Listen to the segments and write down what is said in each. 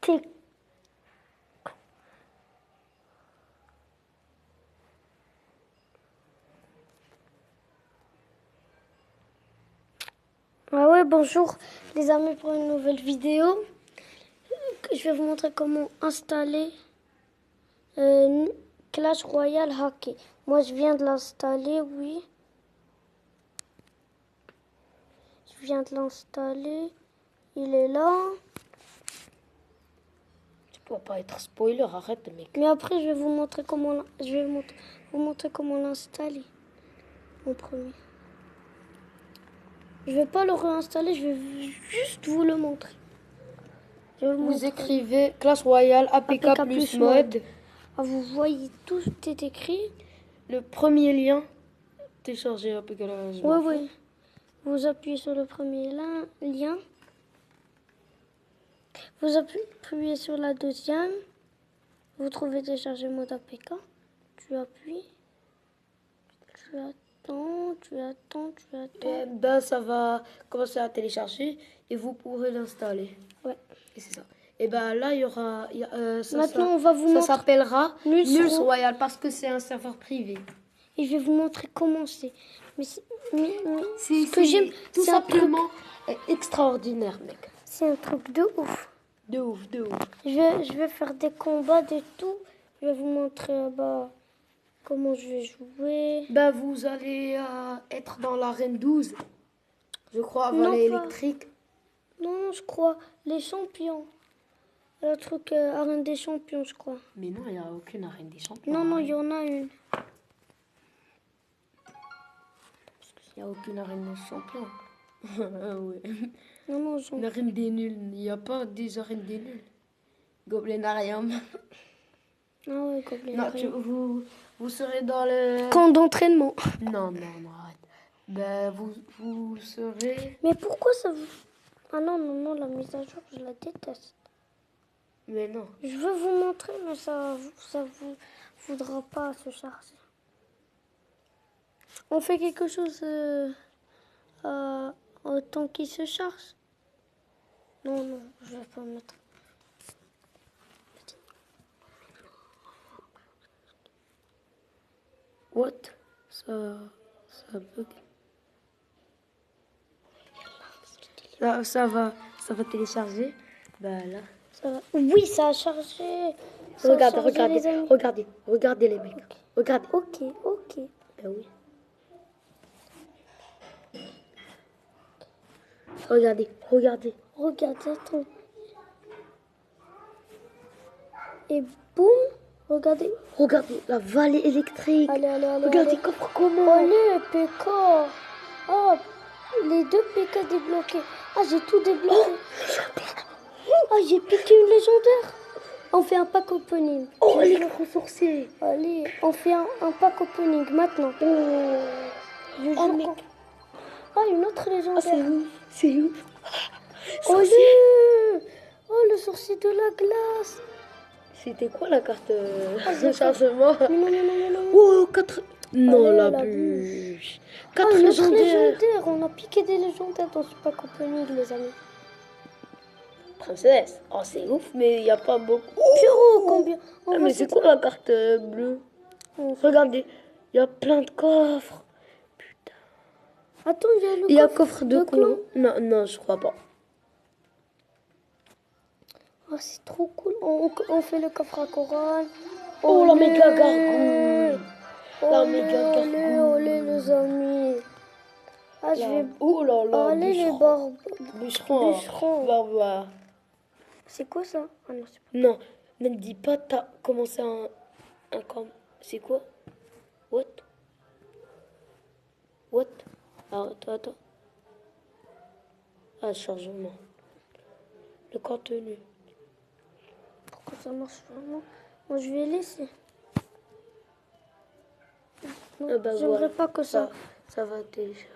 T'es... Ah ouais, bonjour les amis pour une nouvelle vidéo. Je vais vous montrer comment installer Clash Royale Hacké. Moi je viens de l'installer, oui. Je viens de l'installer. Il est là. Tu dois pas être spoiler, arrête mec. Mais après je vais vous montrer comment vous montrer comment l'installer en premier. Je vais pas le réinstaller, je vais juste vous le montrer. Je vais Vous montrer. écrivez Clash Royale APK plus mode. Ah, vous voyez, tout est écrit. Le premier lien, télécharger APK. Oui, oui. Vous appuyez sur le premier lien. Vous appuyez sur la deuxième. Vous trouvez télécharger mode APK. Tu appuies. Tu attends, tu attends, tu attends. Et ben ça va commencer à télécharger et vous pourrez l'installer. Ouais. Et c'est ça. Et ben là il y aura. Maintenant on va vous montrer. Ça s'appellera Nulls Royale parce que c'est un serveur privé. Et je vais vous montrer comment c'est. Mais c'est ce que j'aime, tout simplement extraordinaire, mec. C'est un truc de ouf. De ouf, de ouf. Je vais faire des combats, des tout. Je vais vous montrer comment je vais jouer. Ben, vous allez être dans l'arène 12. Je crois, avant l'électrique. Non, je crois. Les champions. Le truc arène des champions, je crois. Mais non, il n'y a aucune arène des champions. Non, il y en a une. Il n'y a aucune arène des champions. Ah ouais. Non, une arène des nuls. Il n'y a pas des arènes des nuls. Goblinarium. Ah ouais, Goblinarium. Non, vous serez dans le... Camp d'entraînement. Non, arrête. Ben, vous serez... Mais pourquoi ça vous... Ah non, la mise à jour, je la déteste. Mais non. Je veux vous montrer, mais ça vous voudra pas se charger. On fait quelque chose au temps qu'il se charge. Non, je vais pas mettre. What? Ça bug. Ça va télécharger. Ben là. Ça va. Oui, ça a chargé. Regardez les mecs. Okay. Regardez. Ok. Ben oui. Regardez. Regardez, attends. Et boum, regardez. Regardez la vallée électrique. Allez. Regardez comment. Allez, PK. Oh, les 2 PK débloqués. Ah, j'ai tout débloqué. Ah, j'ai piqué une légendaire. On fait un pack opening. Oh, électro-sorcier. Allez, on fait un pack opening maintenant. Ah, une autre légendaire. C'est où? Oh, le sorcier de la glace. C'était quoi la carte de chargement? Non. Oh, 4... Non, la bûche. 4 légendaires. On a piqué des légendaires dans ce pack opening, les amis. Princesse. Oh, c'est ouf, mais il n'y a pas beaucoup. Pierrot, combien? Mais c'est quoi la carte bleue? Regardez, il y a plein de coffres. Putain. Attends, il y a coffre de clan. Non, je crois pas. Oh, c'est trop cool. On fait le coffre à couronne. Oh, la méga gargouille. La méga gargouille. Olé, les amis. Ah, je vais... Oh là là, allez, les bûcherons. Barbare. C'est quoi ça? Ah non, c'est pas... Non, ne me dis pas t'as commencé un c'est quoi? What? Ah, attends. Ah, chargement. Le contenu. Pourquoi ça marche vraiment? Moi, je vais laisser. Non, j'aimerais pas que ça... Ça va télécharger.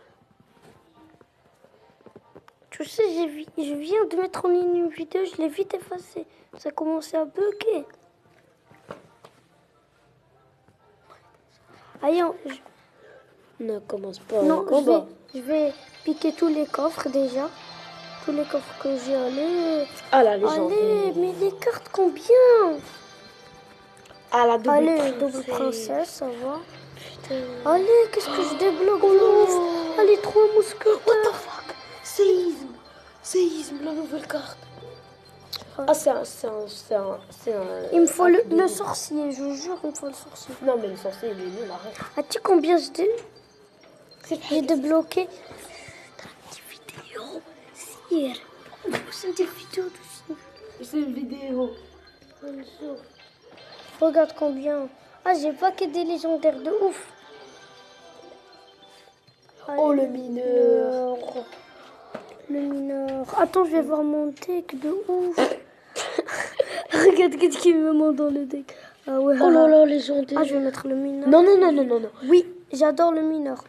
Tu sais, je viens de mettre en ligne une vidéo, je l'ai vite effacée. Ça a commencé à bugger. Allez, Ne commence pas. Non, je vais piquer tous les coffres déjà. tous les coffres que j'ai. Allez. Ah, la Allez, légendaire. mais les cartes combien? Ah, la double Allez, princesse. double princesse, ça va. Putain. Allez, qu'est-ce que je débloque? Oh non. Allez, 3 mousquetaires. What the fuck? Séisme. Séisme, la nouvelle carte. Ah, c'est un... Il me faut arc le de- sorcier, je vous jure, il me faut le sorcier. Non, mais le sorcier, il est nul, arrête. As-tu combien j'ai débloqué? Vidéo, sire. C'est une vidéo dessus. C'est une vidéo. Regarde combien. Ah, j'ai pas que des légendaires de ouf. Oh, le mineur. Le mineur. Attends, je vais voir mon deck de ouf. Regarde qu'est-ce qu'il me montre dans le deck. Ah ouais. Oh là là, légendaire. Ah, je vais mettre le mineur. Non, non, non, non, non, non. Oui, j'adore le mineur.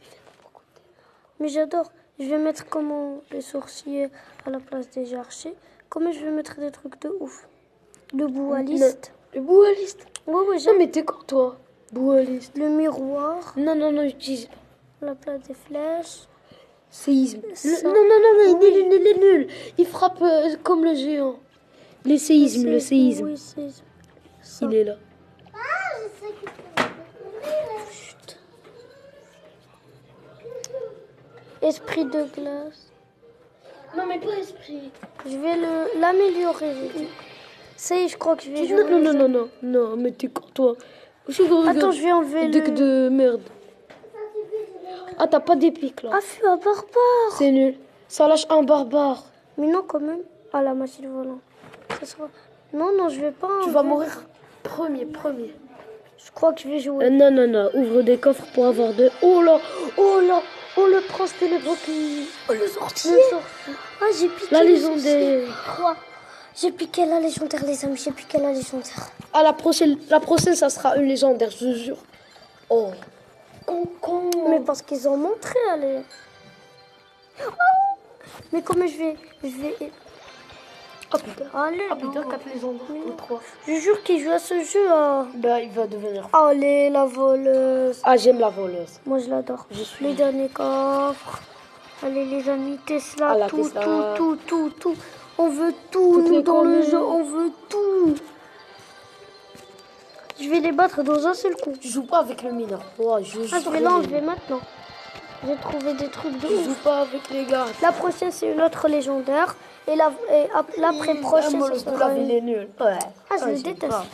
Mais j'adore. Je vais mettre comment les sorciers à la place des archers. Comment je vais mettre des trucs de ouf. Le boualiste. Le boualiste. Ouais, ouais, Non, j'aime. mais t'es quand, toi? Boualiste. Le miroir. Non, non, non, j'utilise... À la place des flèches. Séisme. Ça. Non, non, non, non, il est nul. Il frappe comme le géant. Le séisme, le séisme. Oui, séisme. Ça. Il est là. Chut. Esprit de glace. Non, mais pas esprit. Je vais l'améliorer, j'ai dit. Ça y est, je crois que je vais jouer. Non, non, non, non, non, non, mais t'es quand, toi? Attends, je vais enlever Deck le... de merde. Ah, t'as pas d'épique, là. Ah, fut un barbare. C'est nul. Ça lâche un barbare. Mais non, quand même. Ah, la machine volante. Ça sera... Non, non, je vais pas. Tu vas mourir premier. Je crois que je vais jouer. Non, non, non. Ouvre des coffres pour avoir de... Oh là. Oh le prince ténébreux qui... Oh, le sorcier. Ah, j'ai piqué La le légendaire. sorcier. 3. J'ai piqué la légendaire, les amis. J'ai piqué la légendaire. Ah, la prochaine, ça sera une légendaire, je te jure. Oh. Con. Mais parce qu'ils ont montré, allez. Oh. Mais comment je vais... Oh putain. Allez, Ah putain, non. 4 légendaires ou 3. Je jure qu'il joue à ce jeu. Hein. Bah, il va devenir... Allez, la voleuse. Ah, j'aime la voleuse. Moi, je l'adore. Je suis- Les derniers coffres. Allez, les amis, Tesla, Ah, la tout, Tesla. tout. On veut tout, Toutes nous, les dans le communes. jeu, on veut tout. Je vais les battre dans un seul coup. Tu joues pas avec le mineur. Oh, je Ah, je vais l'enlever maintenant. J'ai trouvé des trucs de Tu ouf. joues pas avec les gars. La prochaine, c'est une autre légendaire. Et l'après-prochaine, Moi, ce le sera il une... est nul. Ouais. Ah, je le j'aime déteste. pas.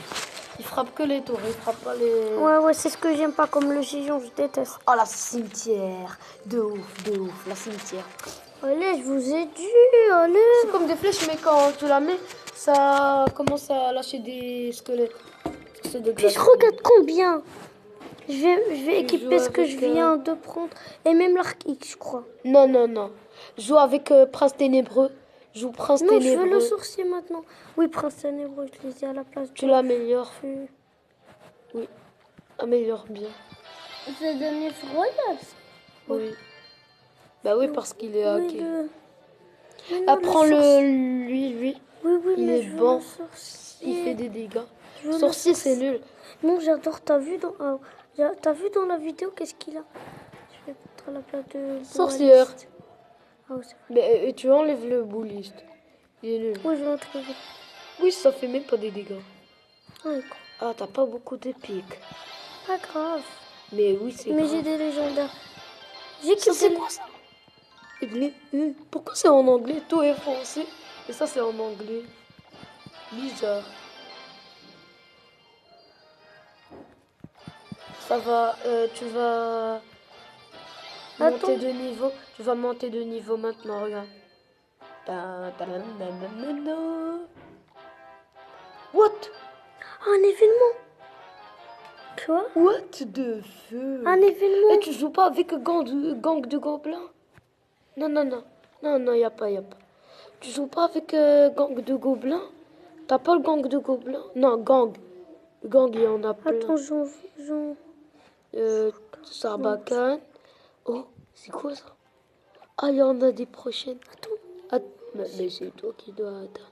Il frappe que les tours, il frappe pas les... Ouais, c'est ce que j'aime pas, comme le gijon, je déteste. Oh, la cimetière. De ouf, la cimetière. Allez, je vous ai dit, allez. C'est comme des flèches, mais quand tu la mets, ça commence à lâcher des squelettes. C'est de Puis je regarde combien. Je vais équiper joues ce que avec, je viens de prendre. Et même l'arc X, je crois. Non, non, non. Joue avec Prince Ténébreux. Joue Prince Non, je Ténébreux. veux le sorcier maintenant. Oui, Prince Ténébreux, je les ai à la place. Tu l'améliores. Je Oui. Améliore bien. vais donner royal. Oui. Bah oui, parce qu'il est Oui, hacké. Mais non, Apprends sorcier. lui. Oui, il mais est je veux bon. le sorcier. Il fait des dégâts. Je veux le Sorcier, c'est nul. Non, j'adore. T'as vu dans la vidéo qu'est-ce qu'il a? Je vais mettre à la place de... Sorcière. dualiste. Ah oui, c'est vrai. Mais tu enlèves le bouliste. Il est nul. Oui, je vais en trouver. Oui, ça fait même pas des dégâts. Ouais, Ah, t'as pas beaucoup d'épiques. pas grave. Mais oui, c'est Mais grave. j'ai des légendaires. J'ai Ça, que c'est des... quoi ça? Pourquoi c'est en anglais? Tout est français. Et ça, c'est en anglais. Bizarre. Ça va, tu vas monter Attends. de niveau. Tu vas monter de niveau maintenant, regarde. What? Un événement. Quoi? What the fuck? Un événement. Et tu joues pas avec gang de gobelins? Non, y a pas. Tu joues pas avec gang de gobelins? T'as pas le gang de gobelins? Non, gang. Gang, il y en a plein. Attends, j'en... Sarbacane. Oh, c'est quoi ça? Ah, il y en a des prochaines. Attends. Mais c'est toi qui dois attendre.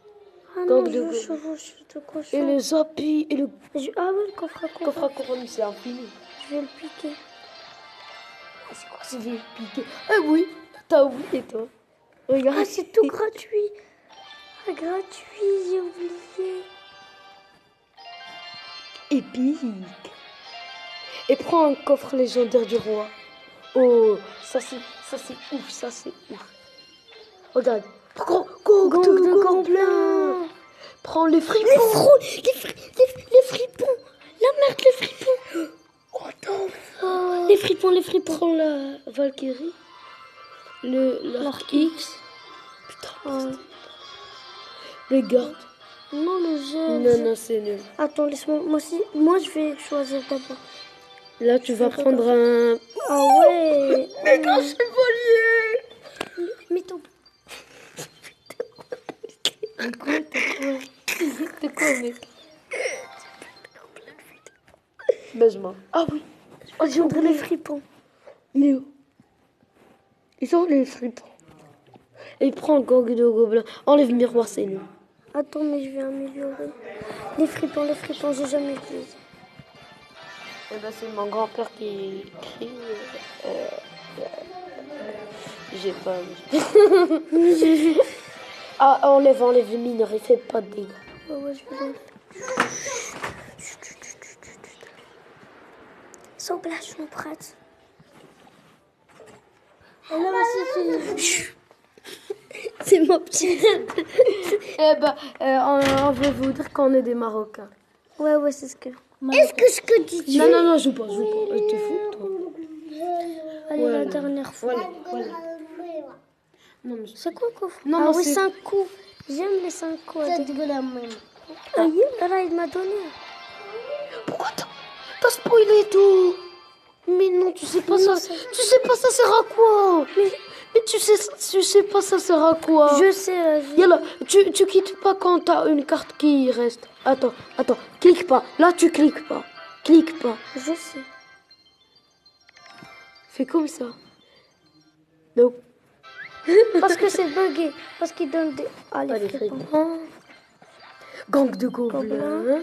Ah Gang non, de je veux gobelins. chevaucher de cochon. Et le Zapi et le Ah oui, le coffre à coffre à couronne, c'est infini. Je vais le piquer. Ah, c'est quoi ces vieilles piquées? Ah oui, t'as oublié toi. Regarde. Ah, c'est tout gratuit. Ah, gratuit, j'ai oublié. Épique. Et prends un coffre légendaire du roi. Oh, ça c'est ouf, ça c'est ouf. Regarde. Gang de gobelins. Prends les fripons. Les fripons. La merde, les fripons. Les fripons. Prends la Valkyrie. L'arc X. Putain. Les gardes. Non, le jeu. Non, c'est nul. Attends, laisse-moi. Moi, je vais choisir d'abord. Là, tu vas prendre un... Ah ouais. Méga chevalier. Mais ton... T'es quoi, mec? Baise-moi. Ah oui. Oh, j'ai oublié les fripons. Il est où? Ils sont où, les fripons? Et prends le gang de gobelins. Enlève le miroir, c'est nul. Attends, mais je vais améliorer. Les fripons, j'ai jamais utilisé. Eh ben, c'est mon grand-père qui crie. J'ai pas... Ah, enlève le mineur, il fait pas de dégâts. Ouais, je vais Sobla, je suis prête. Et là aussi, c'est mon petit. Eh ben, on veut vous dire qu'on est des Marocains. Ouais, c'est ce que... Est-ce que ce que tu dis? Non, joue pas. T'es fou, toi. Allez, la dernière fois. Voilà. Non, mais C'est quoi, coffre? Non, ah non, oui, c'est- 5 coups. J'aime les 5 coups. Ah, là, il m'a donné. pourquoi t'as spoilé tout? Mais non, tu sais pas Non, ça. Tu sais pas ça sert à quoi? Mais tu sais pas ça sert à quoi? Je sais, vas-y. Yallah, tu quittes pas quand t'as une carte qui reste. Attends, clique pas. Là, tu cliques pas. Clique pas. Je sais. Fais comme ça. Non. Parce que c'est bugué. Parce qu'il donne des... Ah, les Allez, fripons. fripons. Gang de gobelins.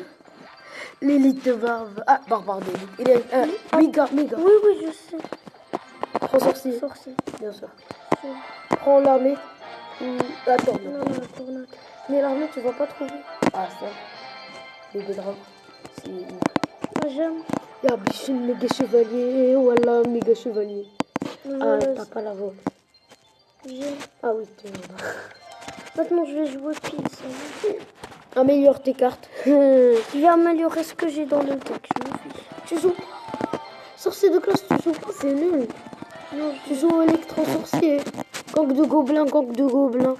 L'élite de barbe. Ah, barbare d'élite. Il est méga. Oui, je sais. Prends sorcier. Sorcier. Bien sûr. Prends l'armée. Attends. Non, tournante. Mais l'armée, tu vas pas trouver. Ah, ça. Les dragons. C'est... Moi, j'aime. Ya, bichon, méga chevalier. Voilà, méga chevalier. Ah, t'as pas la voix. J'aime. Ah oui, tu Maintenant, je vais jouer pile. Ça. améliore tes cartes. Je vais améliorer ce que j'ai dans le deck. Je m'en fiche. Tu joues sorcier de classe, tu joues pas, c'est nul. Non, Tu joues électro-sorcier. Gang de gobelins. Gang de gobelins.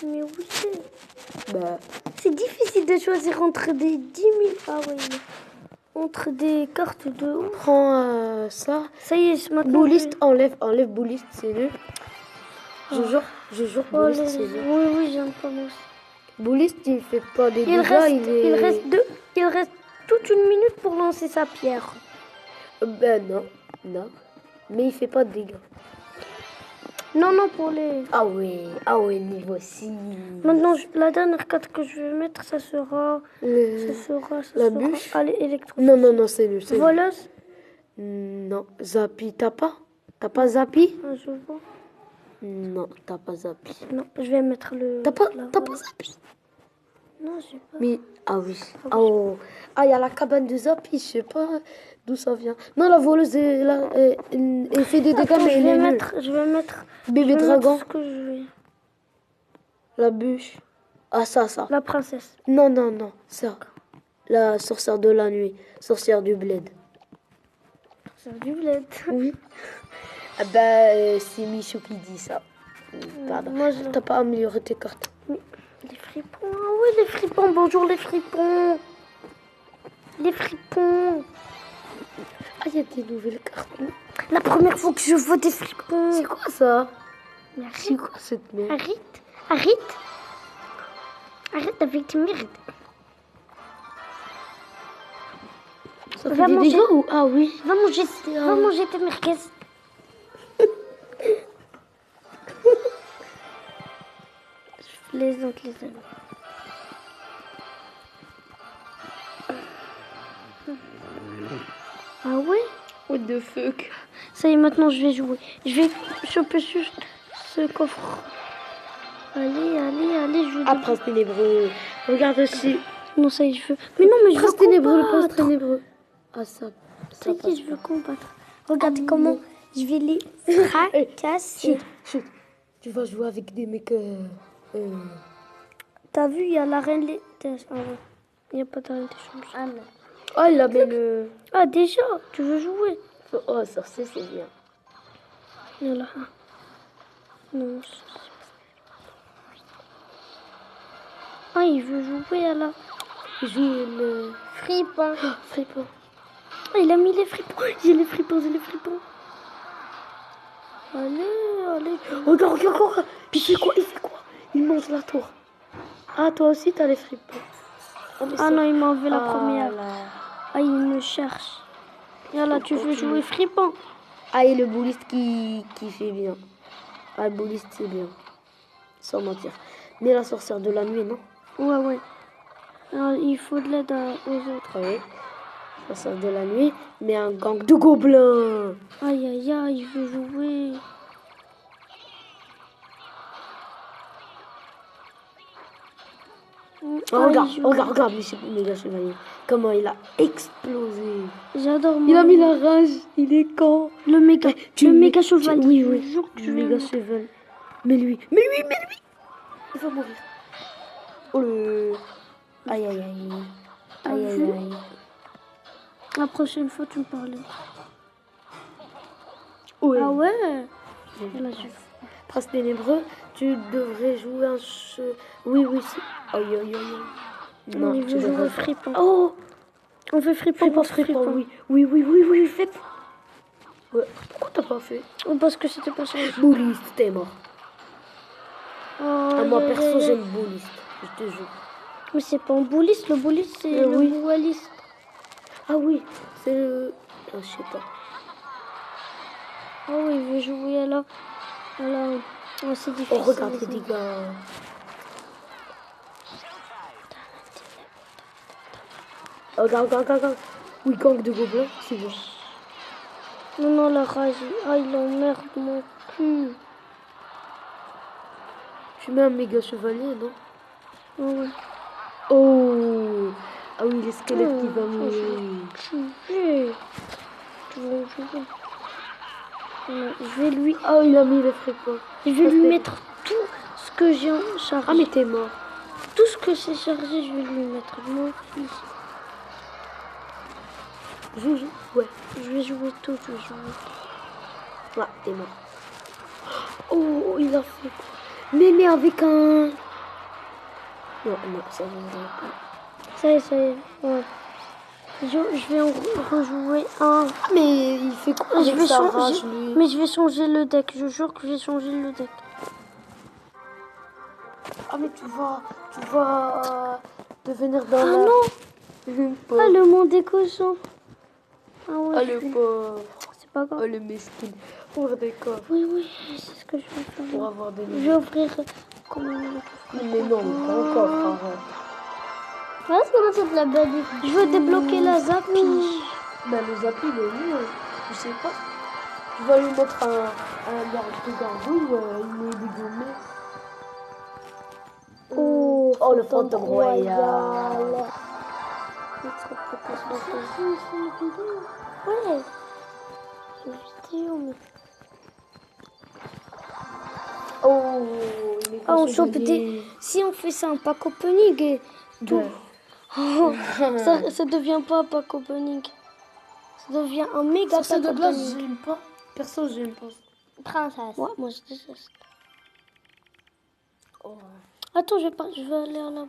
mais où c'est? Bah, C'est difficile de choisir entre des 10 000... Ah oui. Entre des cartes de... prends ça. Ça y est, maintenant... Bouliste, enlève Bouliste, c'est nul. Je jure, Oh, Bouliste, c'est nul. oui, j'aime pas moi aussi. Bouliste, il fait pas des dégâts, Il reste toute une minute pour lancer sa pierre. Ben non. Mais il fait pas de dégâts. Non, pour les... Ah oui, niveau 6. Maintenant, la dernière carte que je vais mettre, ça sera... La bûche. Allez, électro. Non, c'est nul. Voleuse. Non, Zappy, t'as pas? T'as pas Zappy? Ah, je vois. Non, t'as pas Zappy. Non, je vais mettre le... T'as pas voleuse. Zappy? Non, j'ai pas. Mais, ah oui. Oh. Ah, il y a la cabane de Zappy, je sais pas d'où ça vient. Non, la voleuse, elle fait des dégâts, Attends, mais elle est nulle. je vais mettre... Bébé je vais dragon. mettre ce que je vais. La bûche. Ah, ça. La princesse. Non, ça. La sorcière de la nuit. Sorcière du bled. C'est du bled. Oui. Ah bah, c'est Michou qui dit ça. Pardon. Moi, T'as pas amélioré tes cartes. Les fripons. Ah oui, les fripons. Bonjour, les fripons. Les fripons. Ah, il y a des nouvelles cartes. La première fois que je vois des fripons. C'est quoi ça? Mais C'est quoi cette merde? Arrête avec tes merdes. Ça Va fait des manger. dégâts ou... Ah oui. Va manger tes merguez. Je plaisante, les amis. Ah ouais? What the fuck? Ça y est, maintenant je vais jouer. Je vais choper juste ce coffre. Allez, allez, allez, je vais... Ah, prince ténébreux. Regarde aussi. Non, ça y est, je veux... Mais non, mais je veux Prince ténébreux, le prince combattre. ténébreux. Ah, Ça ça y passe est, je veux pas. combattre. Regarde Ah, comment non. je vais les Chut, fracasser. chut. Tu vas jouer avec des mecs... T'as vu, il y a la reine des... Ah ouais. Il n'y a pas de reine des champions. Ah non. Oh, il amène... Ah, déjà, tu veux jouer? Oh, sorcier, c'est bien. Il y en a un. Non, ah, il veut jouer à la... Joue le... Fripon. Fripon. Ah, il a mis les fripons. J'ai les fripons, j'ai les fripons. Allez, allez. Regarde, regarde. Puis il fait quoi? Il mange la tour. Ah, toi aussi, t'as les fripons. Oh, mais Ah ça- non, il m'a enlevé la Ah première. là. Ah, il me cherche. Et là, tu veux jouer fripon? Ah, et le bouliste qui fait bien. Ah, le bouliste, c'est bien. Sans mentir. Mais la sorcière de la nuit, non? Ouais, ouais. Alors, il faut de l'aide aux autres. Oui. Sorcière de la nuit, mais un gang de gobelins. Aïe, aïe, aïe, il veut jouer. Oh, Ah, regarde, il joue. regarde, méga chevalier. Comment il a explosé. J'adore Il a moi. mis la rage, il est con. Le méga, Tu le le méga mets- cheval. Oui, Je oui. jure que tu Le vas méga le- cheval. Mais lui. Il va mourir. Oh le. Aïe, aïe, aïe. Aïe, aïe, vu? aïe. La prochaine fois, tu me parlais. Ouais. Ah ouais. Et là, je... Prince ténébreux, tu devrais jouer un jeu. Oui, oui, c'est. Aïe, aïe, aïe. Non, il tu veut jouer devrais au pas. fripon. Oh, On fait fripon fripon, pour fripon, fripon. oui. Oui, fais. Ouais. Pourquoi t'as pas fait? Oh, parce que c'était pas ça. Bouliste, t'es mort. Oh, Ah, moi, aïe, aïe, perso, aïe. j'aime Bouliste. Je te jure. Mais c'est pas un bouliste. Le bouliste, c'est le Oui. boualiste. Ah oui, c'est le. Ah, je sais pas. Oh, oui, il veut jouer là. Voilà. Oh, c'est difficile. Oh, regarde les ça. dégâts. Oh, regarde. Oui, gang de gobelins, c'est bon. Non, non, la rage. Ah, il emmerde mon cul. Tu mets un méga chevalier, non? Ah ouais. Oh! Ah oui, les squelettes qui va Oh, mourir. Tu vas jouer. Non, je vais lui... Oh, il a mis les fripons. Je vais lui mettre tout ce que j'ai en charge. Ah, mais t'es mort. Tout ce que c'est chargé, je vais lui mettre. Mon fils. Joue. Ouais. Je vais jouer tout, je vais jouer. Ouais, t'es mort. Oh, il a fait quoi? Mais avec un. Non, ça ne va pas. Ça y est. Ouais. Je vais en rejouer un. Ah, mais il fait quoi? Je avec vais sa changer. rage, lui Mais je vais changer le deck. Je jure que je vais changer le deck. Ah, mais tu vas devenir dans Ah la. non! Le Ah, pauvre. le monde des cochons. Ah ouais. Ah, je le suis- pauvre. C'est pas grave. Oh, le mesquin. Pour des coffres. Oui, c'est ce que je vais faire. Pour avoir des Je vais ouvrir. Comment Mais non, pas encore, arrête. Voilà comment c'est de la belle. Je veux débloquer la zappie. Mais le Zappy, il est mieux. Je sais pas. Tu vas lui mettre un garde de gardouille, il est dégommé. Oh, Le fantôme royal. Ouais. Vidéo, mais... Oh, il est Ah, on chope consolidé. des... Si on fait ça un pack opening et tout... Ouais. Oh, ça devient pas un pack opening. Ça devient un méga Ça pack de glace, opening. j'aime pas. Perso, j'aime pas. Princesse. Ouais, moi je déteste. Oh. Attends, je vais aller à la...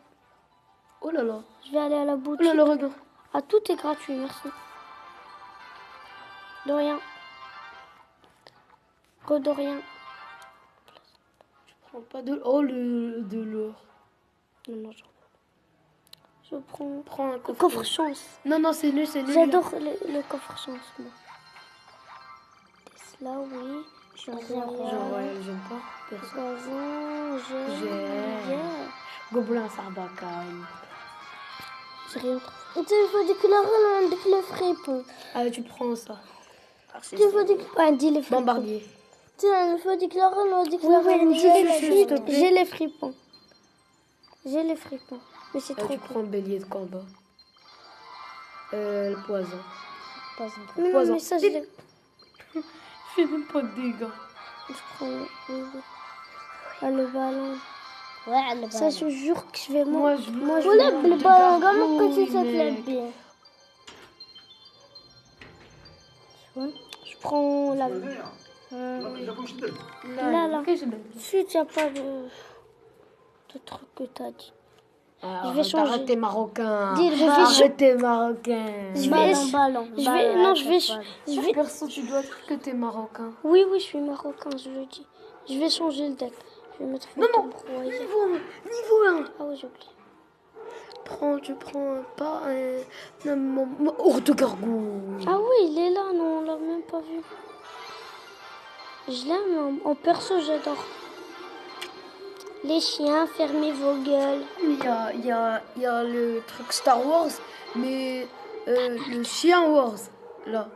Oh là là. Je vais aller à la Oh boutique. là là, regarde. Ah, tout est gratuit, merci. De rien. De rien. Prends pas de. Oh, de l'or. Non, je prends... Prends un Le coffre. coffre chance. Non, c'est nul, c'est nul. J'adore le coffre chance, moi. Tesla, oui. Royal, j'aime pas. Perso. Poison, J'ai. Gobelin Sarbacane. J'ai rien trouvé. Et tu veux des couleurs, des couleurs fripons. Ah, tu prends ça. Tu veux dire Ouais, dis les fripons. Bombardier. tiens, il faut déclarer, on dit que Oui, oui, on dis dit les la s'il te fripons. plaît. J'ai les fripons. J'ai les fripons. Mais c'est trop Tu cool. prends le bélier de combat. Le poison. Mais non, Poison. mais ça, je l'ai. Je fais même pas de dégâts. Je prends oui. Ah, le ballon. Ouais, le Ça, je jure que je vais Moi, moi, je moi, je ولا vais بالبالون Oui, كنت تتلعب mec. بيه شكون؟ Je prends la. Là, là. Ensuite, il n'y a pas de truc que tu as dit. Ah, Je vais changer. Arrête tes marocains. Dire Je vais Arrête tes marocains. Je vais. بالون Je vais. Non, je vais. Je vais. Perso, tu dois dire que t'es marocain. Oui, oui, je suis marocain, je le dis. Je vais changer le deck. Je vais mettre Phantom Royal. Niveau 1. Ah oui, j'ai oublié. Tu prends pas un hors de gargouille. Ah oui, il est là, non, on l'a même pas vu. Je l'aime, en perso, j'adore. Les chiens, fermez vos gueules. Il y a le truc Star Wars, mais le chien Wars. Là,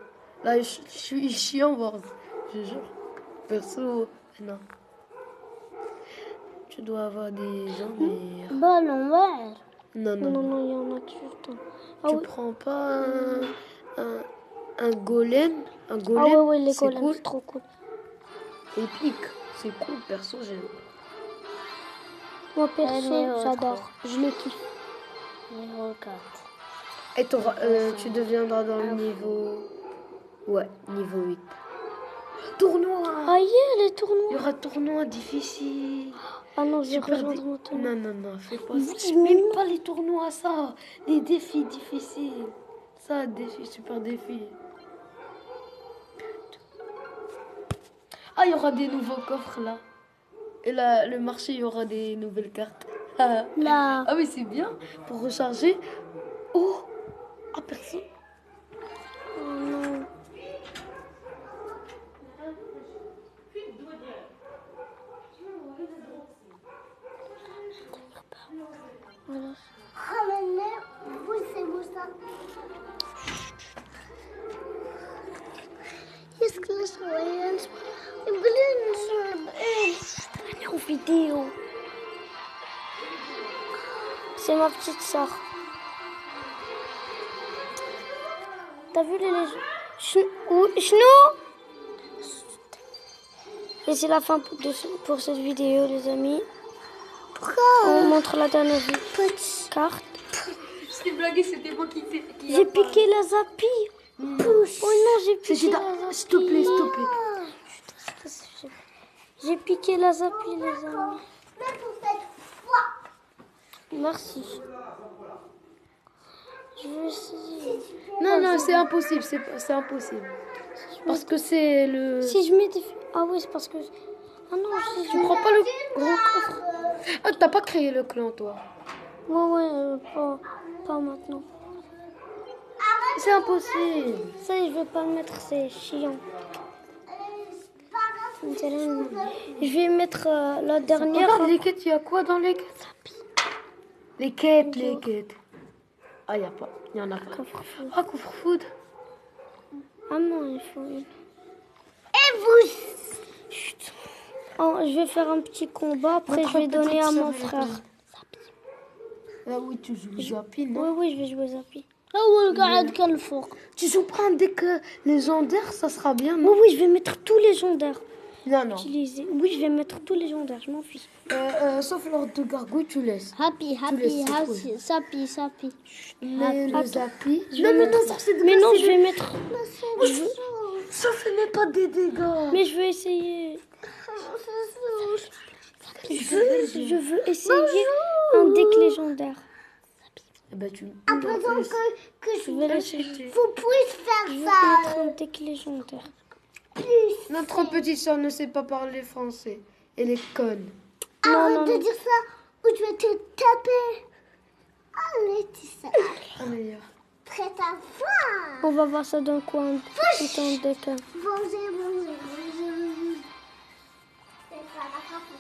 je suis chien Wars. Je jure. Perso, non. Tu dois avoir des envers. بالون واعر Non, non, Non, non. non, il y en a tout le temps. Ah Tu oui, prends pas un golem. Un golem, ah, oui, les c'est golems, cool. c'est trop cool. Épique. C'est cool, perso, j'aime. Moi, perso, Allez, j'adore. Je le kiffe. niveau 4 Et tu deviendras dans le niveau... Ouais, niveau 8. Tournoi. Ah, yeah, les Il y tournois. aura tournoi difficile. Ah non, je vais Super rejoindre mon tournoi. Non, non, non, fais pas Oui, ça. mais Même pas les tournois, ça. Les défis difficiles. Ça, défi, super défi. Ah, il y aura des nouveaux coffres là. Et là, le marché, il y aura des nouvelles cartes. لا Ah oui, c'est bien. Pour recharger. Oh. Ah, personne. Oh non. Voilà. يسكن شوية يبغي نشرب Elle est en vidéo. C'est ma petite soeur. T'as vu les légendes Chnou. Et c'est la fin pour cette vidéo, les amis. On montre la dernière carte. C'est blagué, c'était moi qui J'ai piqué la zappie. Oh non, j'ai piqué la zappie. S'il te plaît, s'il te plaît. J'ai piqué la zappie, les amis. Merci. Je vais essayer. Non, non, c'est impossible, c'est impossible. Parce que c'est le... Si je mets des... Ah oui, c'est parce que... Ah non, si Tu prends pas le grand coffre. Ah, t'as pas créé le clan, toi. Ouais, pas maintenant. C'est impossible. Ça, je vais pas le mettre, c'est chiant. Je vais mettre la dernière. Regarde les quêtes, il y a quoi dans les quêtes? Les quêtes. Ah, il y en a pas. Coffre-feu. Ah, couvre-food. Ah non, il faut une. Et vous Chut. Oh, je vais faire un petit combat, après Notre je vais donner à petite mon sœur, frère. Ah oui, tu joues Zappy, Oui, non? oui, je vais jouer Zappy. أول قاعد كان الفوق Tu joues pas un deck légendaire, ça sera bien, Oui, non? oui, je vais mettre tous légendaires. Non, non. Utiliser. Oui, je vais mettre tous légendaires, je m'en fiche. Sauf l'ordre de gargouille, tu laisses. هابي laisses, c'est هابي سابي سابي Mais le Zappy... Je vais mettre... Mais non, je vais mettre... Ça fait même pas des dégâts. Mais je vais essayer... Je veux essayer un deck légendaire. Eh ben, tu... que Je vais l'essayer. vous pouvez faire Je vais mettre un deck légendaire. Notre petite soeur ne sait pas parler français. Elle est conne. Arrête de dire ça ou je vais te taper. Allez, tu sais. Allez, Prête à voir. On va voir ça dans quoi un deck. Bonjour, bonjour. C'est pas la carte.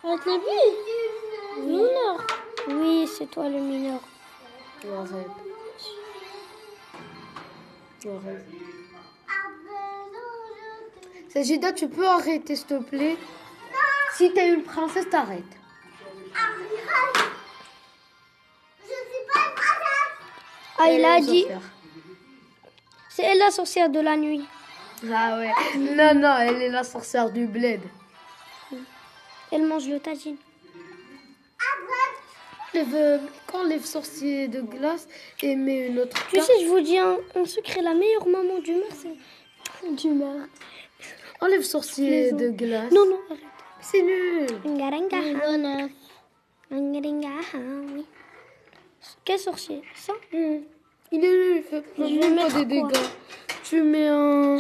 Arrête les billes. Mineur. Oui, c'est toi le mineur. arrête. Sajida, tu peux arrêter, s'il te plaît? Si t'es une princesse, t'arrêtes. Je suis pas une princesse. Ah, il a dit. Sorcière. C'est elle la sorcière de la nuit. Ah ouais. Non, non, elle est la sorcière du bled. Elle mange le tagine. Quand les sorciers de glace et met une autre Tu carte, sais, je vous dis un secret, la meilleure maman du maire, c'est du maire. enlève sorcier Les de glace. Non, non, arrête. C'est nul. Ngarengaha. Ngarengaha, oui. Quel sorcier? Ça? Il est nul, il fait Je vais vraiment mettre pas des quoi? dégâts. Tu mets un...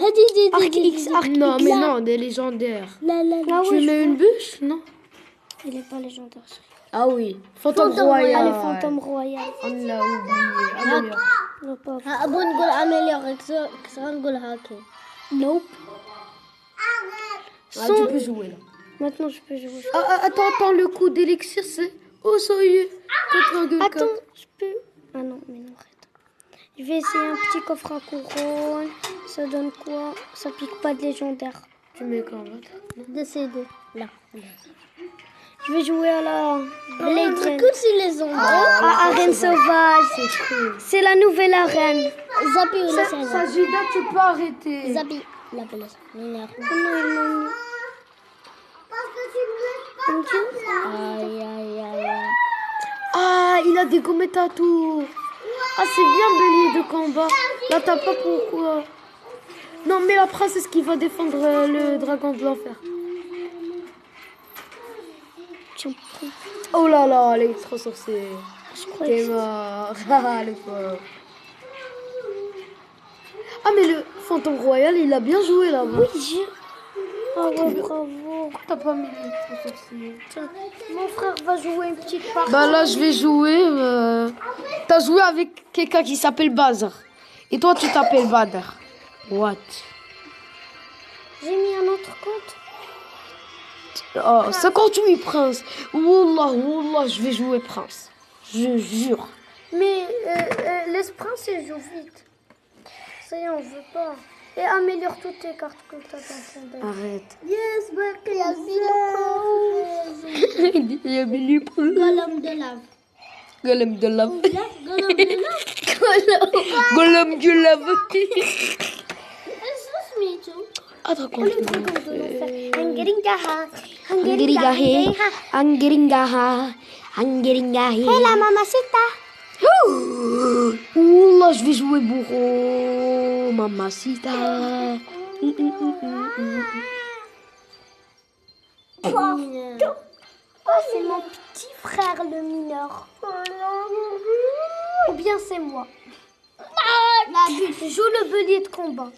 Arc X, Arc Non, X. mais non, des légendaires. Ah Tu ouais, mets une bûche, non? il est pas légendaire. Ah oui. Fantôme Ah, royal. les fantômes royaux. On l'a oublié. Ah, oui. Non, pas. أبغى نقول أميليا كسر نقول هاكي. Nope. Ah, tu peux jouer là. Maintenant, je peux jouer. Attends, le coup d'élixir, c'est... Oh, ça y est. Attends, je peux. Ah non, mais non, arrête. Je vais essayer un petit coffre à couronne. Ça donne quoi? Ça pique pas de légendaire. Tu mets quand même. Décédé. Là. Je vais jouer à la Blade Zen. Que si les ombres. À Arène Sauvage. C'est la nouvelle arène. Zapi ou les saisons. Sajida, tu peux arrêter. Zapi. La police. L'énerve. Aïe, aïe, aïe. Ah, il a dégommé ta tour. Ah, c'est bien bélier de combat. Là, t'as pas pourquoi. Non, mais la princesse qui va défendre le dragon de l'enfer. Oh là là, elle est trop sorcière. Je crois T'es que mort. Ah, le pauvre. Ah, mais le fantôme royal, il a bien joué là-bas. oui, j'ai. Ah ouais, bravo. Pourquoi t'as pas mis le trop sorcier? Mon frère va jouer une petite partie. Bah là, je vais jouer. T'as joué avec quelqu'un qui s'appelle Bazar. Et toi, tu t'appelles Badr. What? J'ai mis un autre compte. Oh, 58 prince. Wallah, wallah, je vais jouer prince. Je jure. Mais laisse prince et joue vite. Ça y est, on veut pas. Et améliore toutes tes cartes que t'as dans ton deck. Arrête. Yes, but Il y a mis le prince. Golem de lave. Golem de lave. Golem de lave. Golem de lave. It's just me too. Attends, Angeringaha. Angeringaha. La mamacita. Wallah, je vais jouer bourreau. Mamacita. Oh, c'est mon petit frère le mineur. Ou bien c'est moi. Je joue le bélier de combat.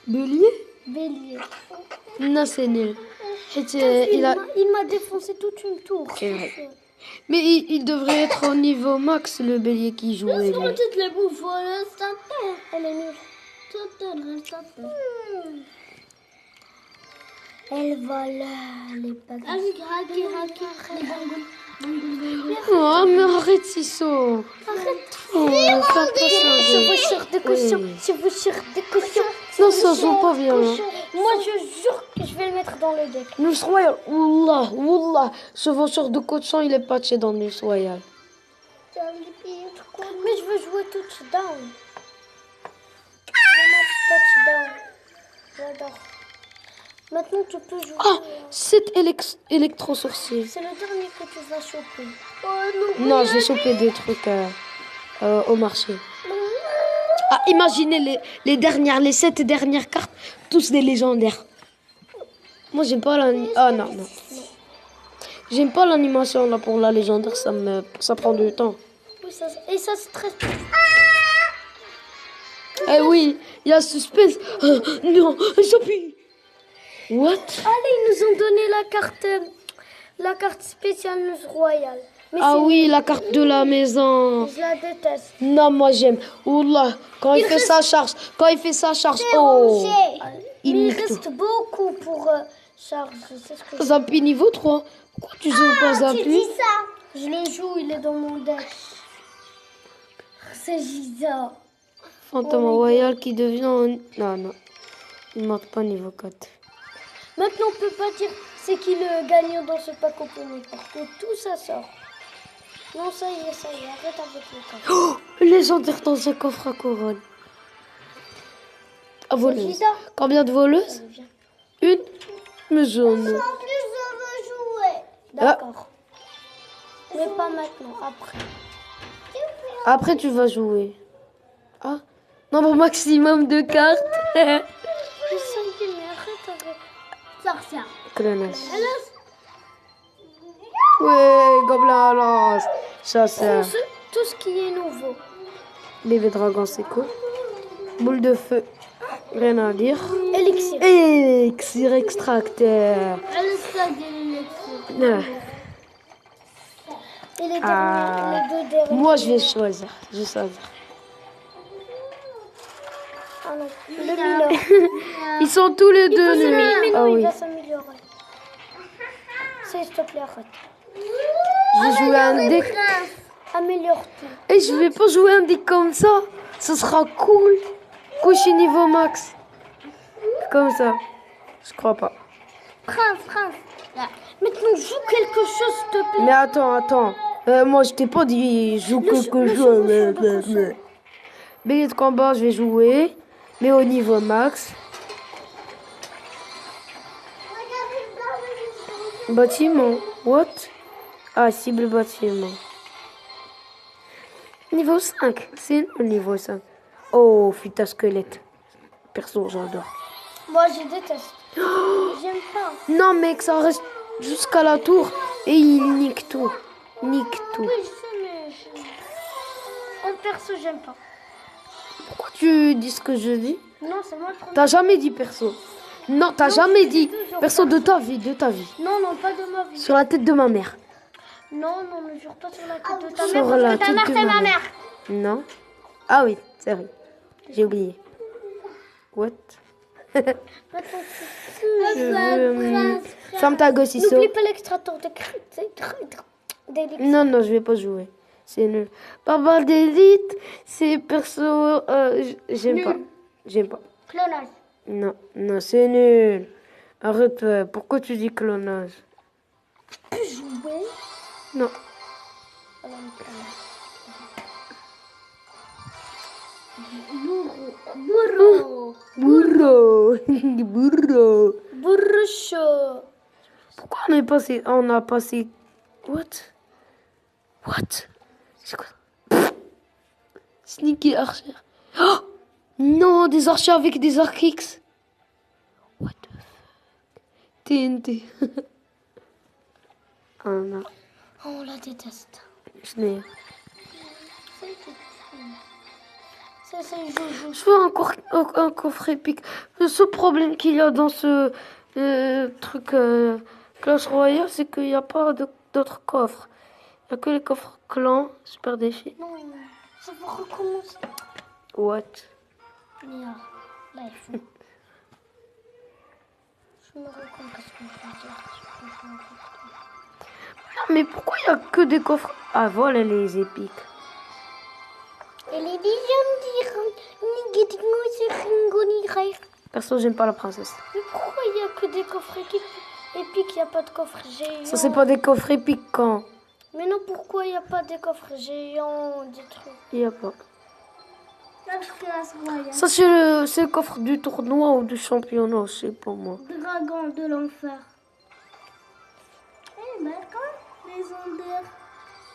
Bélier? Bélier. Non, c'est nul. Il m'a défoncé toute une tour. C'est vrai. Mais il devrait être au niveau max, le bélier qui joue. Toutes les bouffes, Elle est nulle. Elle vole les bagages. Oh, mais arrête, Sisso. Oh, Chevaucheur de cochon. Chevaucheur de cochon. Non, ça joue pas bien. Moi, je jure que je vais le mettre dans le deck. Le Royal, wallah, wallah. Ce vendeur de cochon, il est patché dans le Royal. Mais je veux jouer touchdown. Le match touchdown. J'adore. Maintenant, tu peux jouer. Ah, 7 électro-sorciers. C'est le dernier que tu vas choper. Non, j'ai chopé des trucs au marché. Ah, imaginez les 7 dernières cartes, tous des légendaires. Moi, j'aime pas l'animation. Ah non, non. J'aime pas l'animation là pour la légendaire, ça prend du temps. Oui, et ça stresse. Eh oui, il y a suspense. Non, Sophie. What? Allez, ils nous ont donné la carte spéciale News Royale. Mais Ah oui, la carte de la maison. je la déteste. Non, moi j'aime. Oula, quand il fait sa charge, oh. Il nique reste beaucoup pour charge. C'est ce que Zapi niveau 3. Pourquoi tu joues pas Zapi? je le joue, il est dans mon deck. C'est Giza. Fantôme royal qui devient... Non, non. Il monte pas niveau 4. Maintenant, on peut pas dire c'est qui le gagnant dans ce pack opening parce que tout ça sort. Non, ça y est, arrête avec le coffre. Oh, légendaire dans un coffre à couronne. Ah, voleuse. Gida. Combien de voleuses? Une. Mais jaune. En plus, je veux jouer. D'accord. Mais pas maintenant, après. Après, tu vas jouer. Ah, nombre maximum de cartes. Mais ça y est, mais arrête. Sorcière. Clonage. Ouais, gobelin à lance. Chasseur. Tout ce qui est nouveau. Bébé dragon, c'est cool. Boule de feu. Rien à dire. Élixir. Elixir extracteur. Elle est de l'élection. Ah. Et les, Ah. les deux derniers. Moi, je vais choisir. Je vais choisir. Ah non, le mineur. Ils sont tous les deux Mais nuls. non, Ah il oui. va s'améliorer. S'il te plaît, arrête. Je vais jouer un deck. Améliore-toi. Et je vais pas jouer un deck comme ça. Ce sera cool. Couche niveau max. Comme ça. Je crois pas. Prince. Maintenant, joue quelque chose, s'il te plaît. Mais attends. Moi, je t'ai pas dit joue quelque chose. Billet de combat, je vais jouer. Mais au niveau max. Bâtiment. What? Ah, cible bâtiment. Niveau 5. C'est le niveau 5. Oh, fuite à squelette. Perso, j'adore. Moi, je déteste. J'aime pas. Non, mec, ça reste jusqu'à la tour. Et il nique tout. Oui, je sais, mais... En perso, j'aime pas. Pourquoi tu dis ce que je dis? Non, c'est moi le premier. T'as jamais dit perso. Non, t'as jamais dit perso de ta vie, Non, pas de ma vie. Sur la tête de ma mère. Non, ne jure pas sur la tête de ta Sur mère. la Parce que ta tête mère, de c'est ma ma mère. mère. Non. Ah oui, c'est vrai. J'ai oublié. What? Maintenant, Je veux... Ferme ta gosse, Isso. n'oublie pas l'extracteur d'élixir. Non, je vais pas jouer. C'est nul. Barbare d'élite, c'est perso... j'aime pas. J'aime pas. Clonage. Non, c'est nul. Arrête, pourquoi tu dis clonage? Jouer. Non. Bourreau. Bourreau. Bourreau. Pourquoi on a passé... What? C'est quoi? Sneaky archer. Oh non, des archers avec des arcs X. What the fuck? TNT. Ah non, Oh, on la déteste. je n'ai... Ça, joue. Je veux un coffre épique. Le seul problème qu'il y a dans ce truc Clash Royale, c'est qu'il n'y a pas d'autres coffres. Il n'y a que les coffres clans, super défi. Non, ça va recommencer. What? Merde. Là, il faut. Je me rends compte de ce que je veux dire. Non, mais pourquoi il n'y a que des coffres? Ah, voilà les épiques. Elle est déjà me dire. Perso, j'aime pas la princesse. Mais pourquoi il n'y a que des coffres épiques? Il n'y a pas de coffre géant. Ça, c'est pas des coffres épiques quand? Mais non, pourquoi il n'y a pas des coffres géants, des trucs? Il n'y a pas. Classe royale. Ça, c'est le coffre du tournoi ou du championnat, je sais pas moi. Dragon de l'enfer. Eh ben, quand légendaire.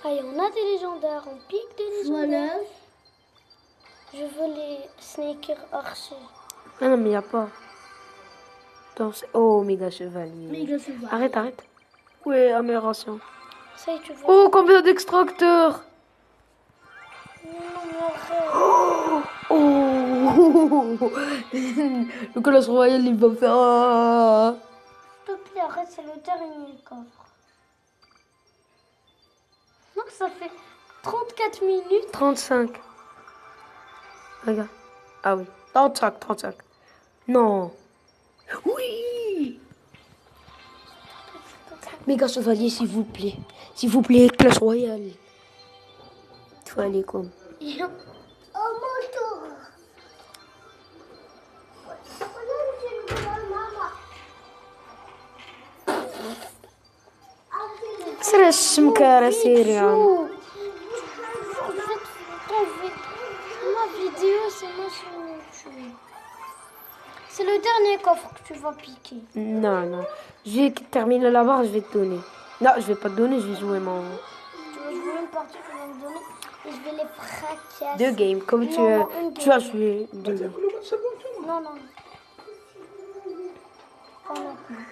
Allez, on a des légendaires, on pique des légendaires. Voilà. Je veux les sneakers archers. Ah non, mais il n'y a pas. Attends, oh, méga chevalier. Méga cheval. Arrête. Ouais, amélioration. Ça y est, tu vois. Oh, combien d'extracteurs? Non, mais arrête. Oh le Clash Royale, il va faire... Ah. S'il te plaît, arrête, c'est le dernier coffre. Donc ça fait 34 minutes. 35. Regarde. Ah oui. 35. Non. Oui. Méga chevalier, s'il vous plaît. S'il vous plaît, Clash Royale. Il faut aller comme... Oh, mon tour. ترى الشمكارة سيريا. Joue. Je vais t'enlever ma vidéo, c'est moi sur YouTube. C'est le dernier coffre que tu vas piquer. Non, non. Je vais terminer la barre, je vais te donner. Non, je vais pas te donner, je vais jouer mon... Tu vas jouer une partie, tu vas me donner et je vais les fracasser. 2 games, comme tu Non, as... non, une Tu as joué 2 games. Non, non. Pas maintenant.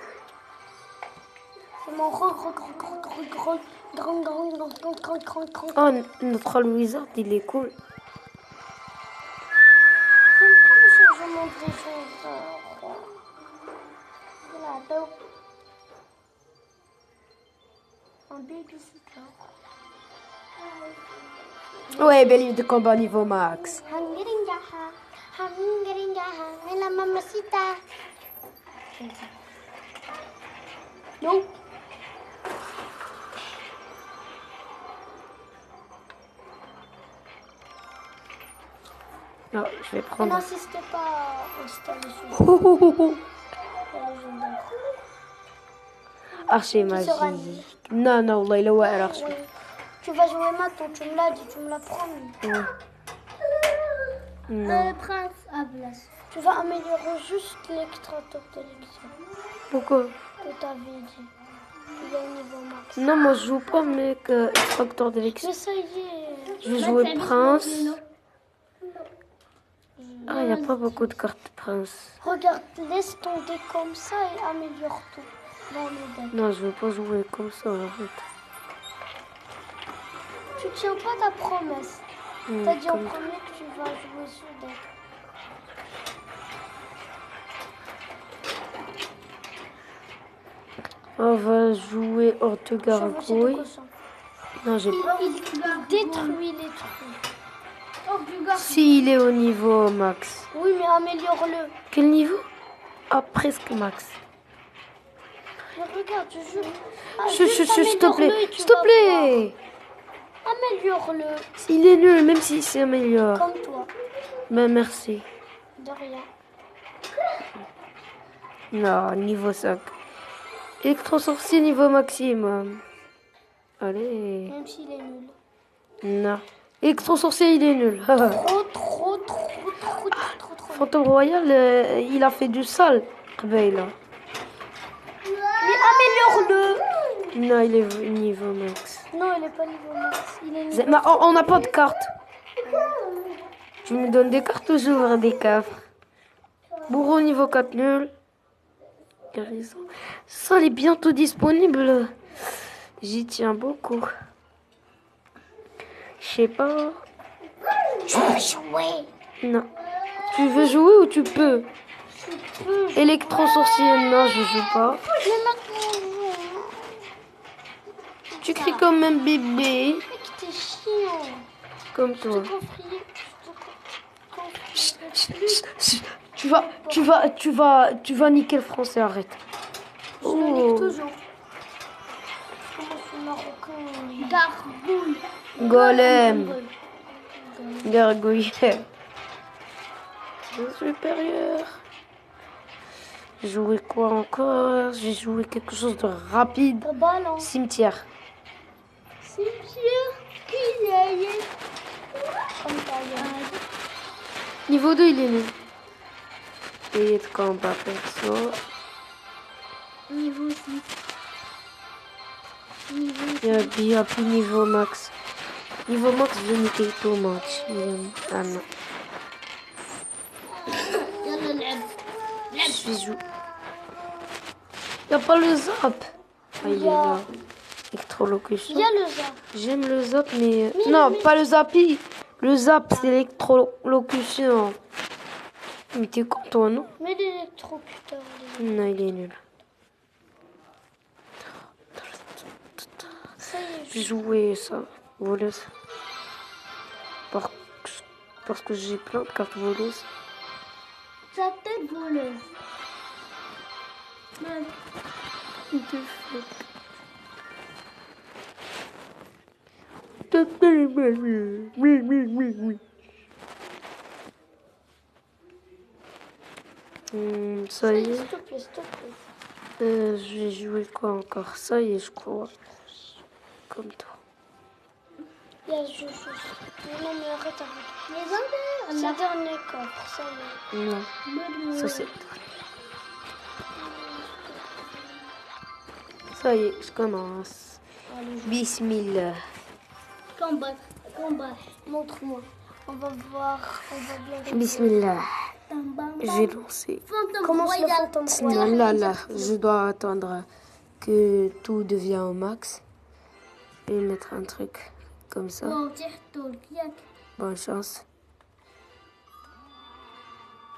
C'est mon grand. Oh, notre Louisa, il est cool. J'aime pas le changement des choses. Voilà, donc. Un babysitter. Ouais, belle livre de combat niveau max. Et la mamacita. Non. Non, je vais prendre... N'insistez pas à installer ce jeu. Légendaire. Archer Tu seras magique. Non, non, والله إلا واعر archer. Oui. Tu vas jouer maintenant, tu me l'as dit, tu me l'as promis. Ouais. Non. Le prince à place. Tu vas améliorer juste l'extracteur de l'émission Pourquoi? que tu avais dit. Il est au niveau max. Non, moi je joue pas mec extracteur d'élection. Mais ça y est. Je vais jouer prince. Ah, il n'y a pas beaucoup de cartes prince. Regarde, laisse ton dé comme ça et améliore tout dans le deck. Non, je veux pas jouer comme ça, arrête. Tu tiens pas ta promesse. T'as dit en premier que tu vas jouer ce deck. On va jouer Horte Gargouille. Non, j'ai pas. Il détruit les trucs. S'il est au niveau max. Oui, mais améliore-le. Quel niveau? Ah, presque max. Mais regarde, je joue. Ah, S'il te améliore-le plaît. et tu S'il te vas plaît. voir. Améliore-le. Il est nul, même s'il s'améliore. Comme toi. Ben, merci. De rien. Non, niveau 5. Électro-sorcier niveau maximum. Allez. Même s'il est nul. Non. Électro-sorcier, il est nul. Trop. Fantôme Royal, il a fait du sale. Ben, là. Mais améliore-le. Non, il est niveau max. Non, il est pas niveau max. Il est niveau. Mais on n'a pas de cartes. Tu me donnes des cartes ou j'ouvre des coffres? Bourreau niveau 4 nul. Guérison. Ça, il est bientôt disponible. J'y tiens beaucoup. Je sais pas. Je veux jouer. Non. Tu veux jouer ou tu peux? Électro-sorcier, non, je joue pas. Mais maintenant, Tu cries comme un bébé. mec, t'es chiant. Comme Je toi. te confie. Tu vas niquer le français, arrête. Je le nique toujours. Comment je suis marocain? Gargouille. Golem. Gargouille. Supérieur. J'ai joué quoi encore? J'ai joué quelque chose de rapide. Balance. Cimetière. C'est sûr qu'il est. Comme ça, Niveau 2, il est nul. Et de combat perso. Niveau 6. Il y a plus niveau max. Niveau max, je vais niquer tout match. Ah non. Je suis joué. Il n'y a pas le zap. Ah, il est là. Électrolocution. Il y a le zap. J'aime le zap, mais... Non, pas le zapi. Le zap, c'est l'électrolocution. Mais t'es con, toi, non? Mais l'électrocuteur. Non, il est nul. Ça y est. J'ai joué ça, voleuse. Parce que j'ai plein de cartes voleuses. Sa tête voleuse. Ça y est. S'il te plaît, s'il te plaît. Je vais jouer quoi encore? Ça y est, je crois. comme toi. Il y a juste. Non, mais arrête. Les odeurs. C'est le dernier coffre, ça y est. Non, ça c'est. Ça y est, je commence. Bismillah. Combat. Combat. Montre-moi. On va voir. On va bien. Bismillah. Bam, bam, Je bam. vais lancer. Fantôme Commence le royal. fantôme Non, royal. là, je dois attendre que tout devienne au max. Et mettre un truc comme ça. Oh, tire tout le kiak. Bonne chance.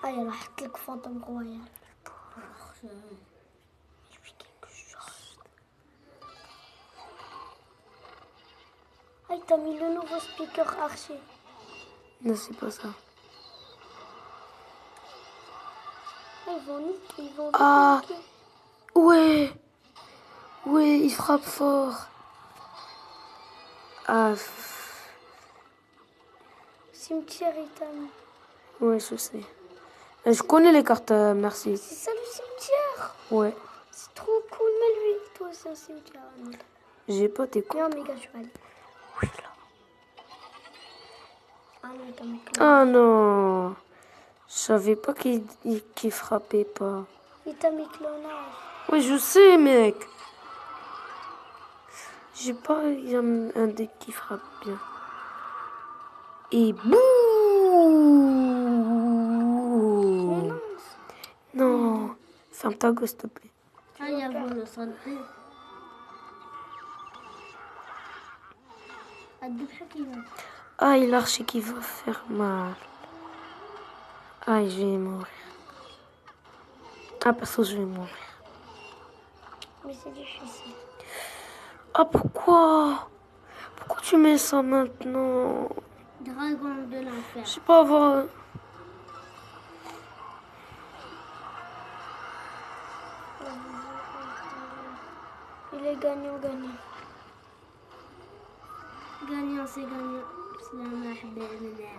Ah, il y a le fantôme royal. Ah, il t'a mis le nouveau speaker archer. Non, c'est pas ça. Ah, ils vont niquer, ils vont Ah. niquer. Ouais. Ouais, il frappe fort. Ah. Cimetière, il t'a mis. Ouais, je sais. Je connais les cartes, merci. C'est ça le cimetière. Ouais. C'est trop cool, mais lui, toi, c'est un cimetière. J'ai pas tes Viens, cartes. méga cheval. Oui, là. Ah non, il t'a mis Ah non. Je savais pas qu'il frappait pas. Il t'a mis clonage. Oui, je sais, mec. J'ai pas un deck qui frappe bien. Et bouh. Non. Ferme ta gueule, s'il te plaît. Ah, il y a le santé. الذبحة كيما Ah, il l'archer qui va faire mal. Ah, je vais mourir. Ah, perso, je vais mourir. Mais c'est difficile. Ah, pourquoi? Pourquoi tu mets ça maintenant? dragon de l'enfer. Je sais pas avoir... Il est gagnant. gagnant c'est gagnant. سلام أحبابنا.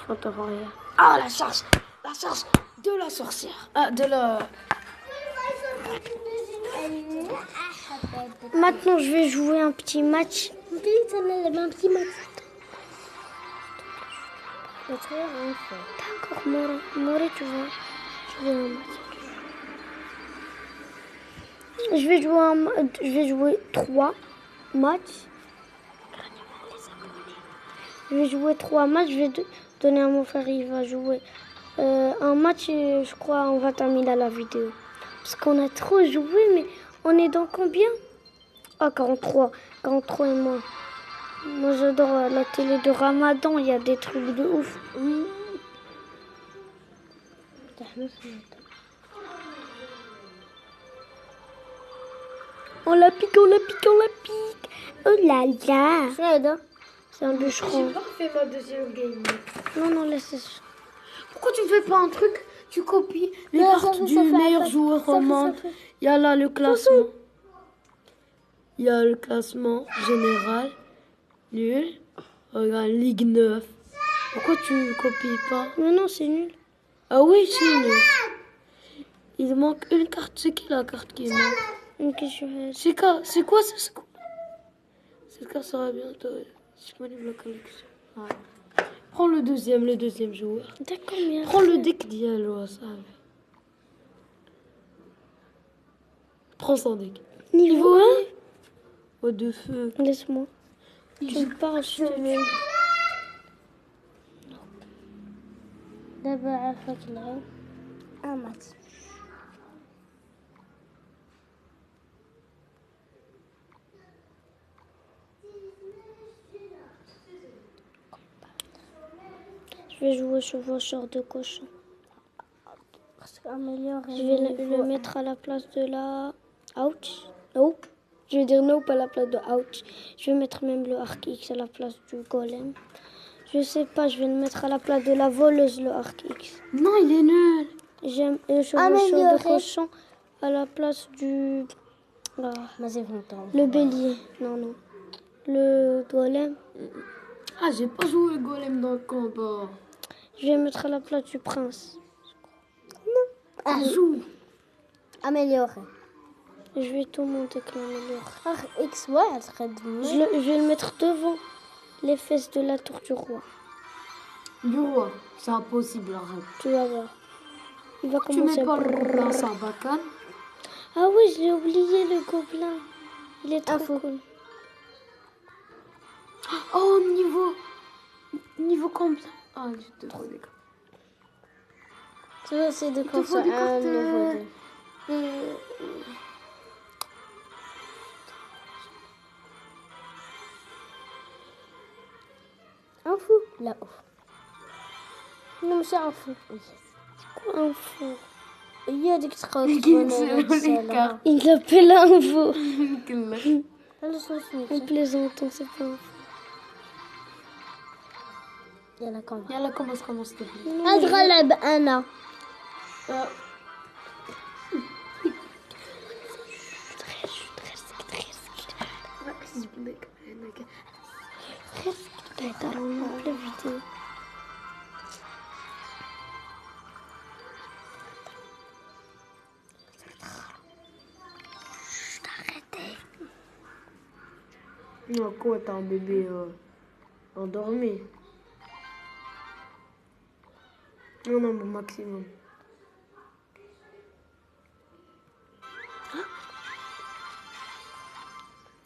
Fantoria. Ah, la charge de la sorcière. Ah, de la... Maintenant, je vais jouer un petit match. un petit match. D'accord, Moré, tu vas jouer un match. Je vais jouer 3 matchs. Je vais jouer 3 matchs. Je vais donner à mon frère, il va jouer un match. Et je crois on va terminer la vidéo. Parce qu'on a trop joué, mais on est dans combien? Ah, 43. 43 et moi. Moi, j'adore la télé de Ramadan. Il y a des trucs de ouf. Oui. On la pique. Oh là là. C'est un bûcheron. J'ai pas fait ma deuxième game. Non, laissez. Pourquoi tu fais pas un truc? Tu copies les Non, cartes ça du fait meilleur après. joueur Ça fait, roman. ça fait. Il y a là le classement. Il y a le classement général. Nul. Regarde, Ligue 9. Pourquoi tu copies pas? Mais non, c'est nul. Ah oui, c'est nul. Il manque une carte. C'est qui la carte qui manque? Ok, je vais... C'est quoi ça? Cette carte sera bientôt disponible en collection. Ouais. Prends le deuxième joueur. D'accord, mais... Prends le deck Diallo, ça. Prends son deck. Niveau 1. Oh, de feu. Laisse-moi. Tu me parles, je te le... دابا عافاك العين. Un match. Je vais jouer chevaucheur de cochon. améliorer. Je vais le mettre à la place de la... Ouch. Nope. Je vais dire nope à la place de ouch. Je vais mettre même le arc X à la place du golem. Je sais pas, je vais le mettre à la place de la voleuse, le arc X. Non, il est nul. J'aime le chevaucheur de cochon à la place du... Ah, مازال فهمتهم. le bélier. Non. Le golem. Ah, j'ai pas joué golem dans le combat. Je vais mettre à la place du prince. Ajout. Améliorer. Je vais tout monter que l'améliorer. Ah, X, ouais, elle serait de Je vais le mettre devant les fesses de la tour du roi. Du roi. C'est impossible, arrête. Tu vas voir. Il va Tu commencer mets pas le brrr. gobelin Sarbacane? Ah oui, je l'ai oublié, le gobelin. Il est trop cool. Oh, niveau combien? Ah, je te trouve des cartes. Tu veux essayer de Il te faut construire des un cartes, niveau 2. Un fou là-haut. Non, mais c'est un fou. Yes. Quoi un fou? Il y a des cartes. les cartes. Il l'appelle un fou. En Il plaisantant, c'est pas un fou. y a la caméra. Yalla, commence, s'il te plaît. أدخل أنا. La vidéo. Non, quoi, t'as un bébé endormi? Non, non, mon maximum.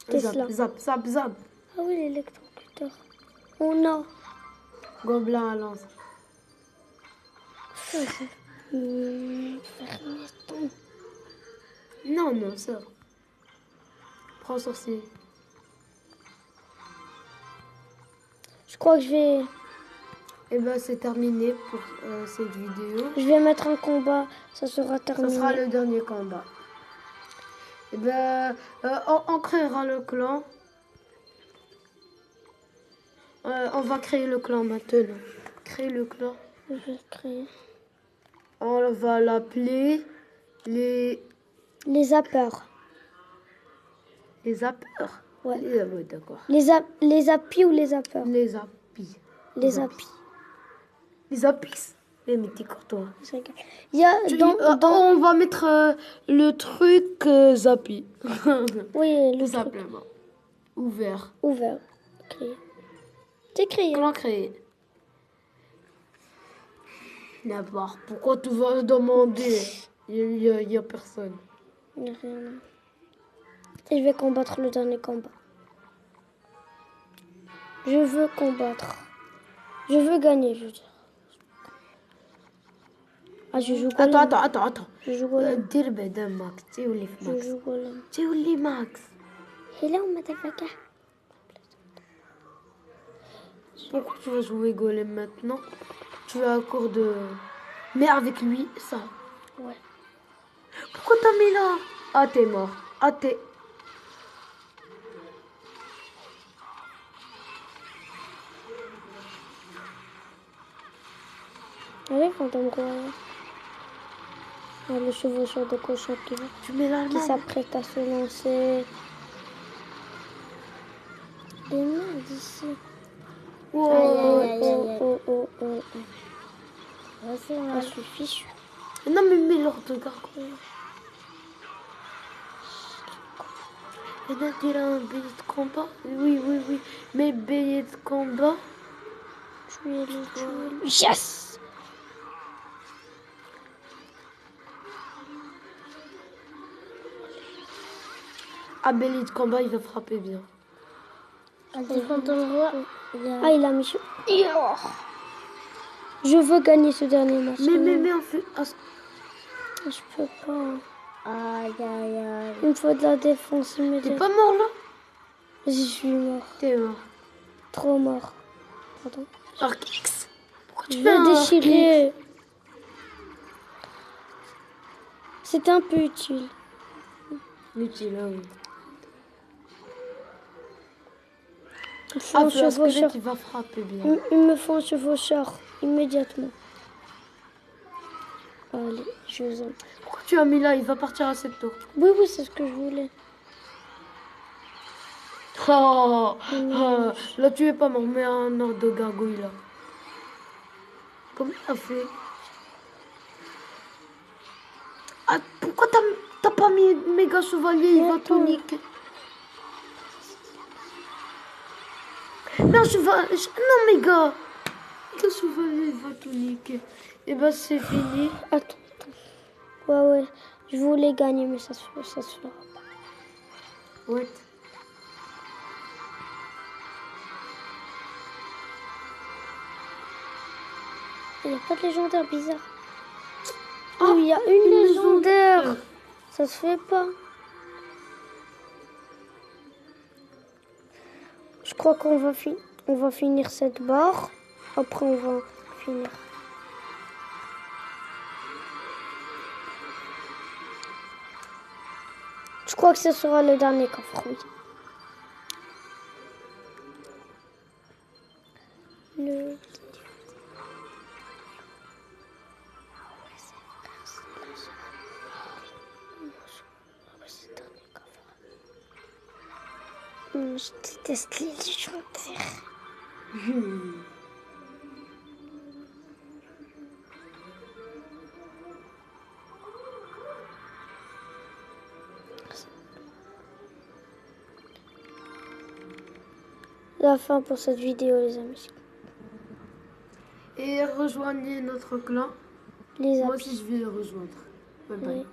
Tesla. Zap, zap, zap. Ah oui, l'électrocuteur. Oh non. Gobelin à lance. Fermeton. Non, non, ça. Prends sorcier. Je crois que je vais... Et ben, c'est terminé pour cette vidéo. Je vais mettre un combat. Ça sera Ça terminé. sera le dernier combat. Et ben, on créera le clan. On va créer le clan maintenant. Créer le clan. Je vais créer. On va l'appeler les Les zappeurs. Ouais. Ouais, d'accord. Les apis ou les zappeurs? Les apis. Les apis. Les apis. Les petits courtois. Il y a On va mettre le truc zappi. Oui, le Tout truc simplement. Ouvert. ouvert. Créé. C'est créé. Clan créé. N'importe. Pourquoi tu vas demander? Il y a personne. Il n'y a rien. Et je vais combattre le dernier combat. Je veux combattre. Je veux gagner, je veux dire. Ah, je joue golem. Attends. Je joue golem. دير بعدا ماكس تيولي في Je ماكس joue golem. تيولي ماكس. Hello, motherfucker. Pourquoi tu vas jouer golem maintenant? Tu as un cours de... Mais avec lui, ça. Ouais. Pourquoi t'as mis là? Ah, t'es mort. Ah, t'es... Allez, fantôme roi. Ah, le chevaucheur de cochon Tu mets qui l'allemand. s'apprête à se lancer. Et merde ici. Wow. Oh. Vas-y, Ah, je suis fichu. Non, mais mets l'ordre de gargouille. Et là, tu as un billet de combat? Oui. Mais billet de combat? Tuez-le. Yes! Ah, billet de combat, il va frapper bien. Le fantôme roi. Ah, il a mis... Je veux gagner ce dernier match. Mais on fait... Ah, Je peux pas. Aïe. Il me faut de la défense t'es immédiate. pas mort là? Je suis mort. T'es mort. Trop mort. Pardon. Arkix. Pourquoi Je tu fais vais un déchirer. C'est un peu utile. Utile, hein, oui. Il me faut Ah, un le squelette, chevaucheur. il va frapper bien. Il me faut un chevaucheur immédiatement. Allez, je vous en... Pourquoi tu as mis là? Il va partir à cette tour. Oui, c'est ce que je voulais. Là, tu es pas mort, mais un ordre de gargouille là. Comment il a fait? Ah, pourquoi t'as pas mis méga chevalier, il va Attends. tout niquer. Non, non, méga. Méga chevalier, il va tout niquer. Et ben, c'est fini. Attends. Ouais. Je voulais gagner, mais ça se fera pas. Ouais. Il n'y a pas de légendaire bizarre. Oh, Il y a une légendaire. Ça se fait pas. Je crois qu'on va finir cette barre. Après, on va finir. Je crois que ce sera le dernier coffre, oui. Je déteste les légendaires. La fin pour cette vidéo, les amis. Et rejoignez notre clan. Les Moi amis. aussi, je vais le rejoindre. Bye bye. Oui.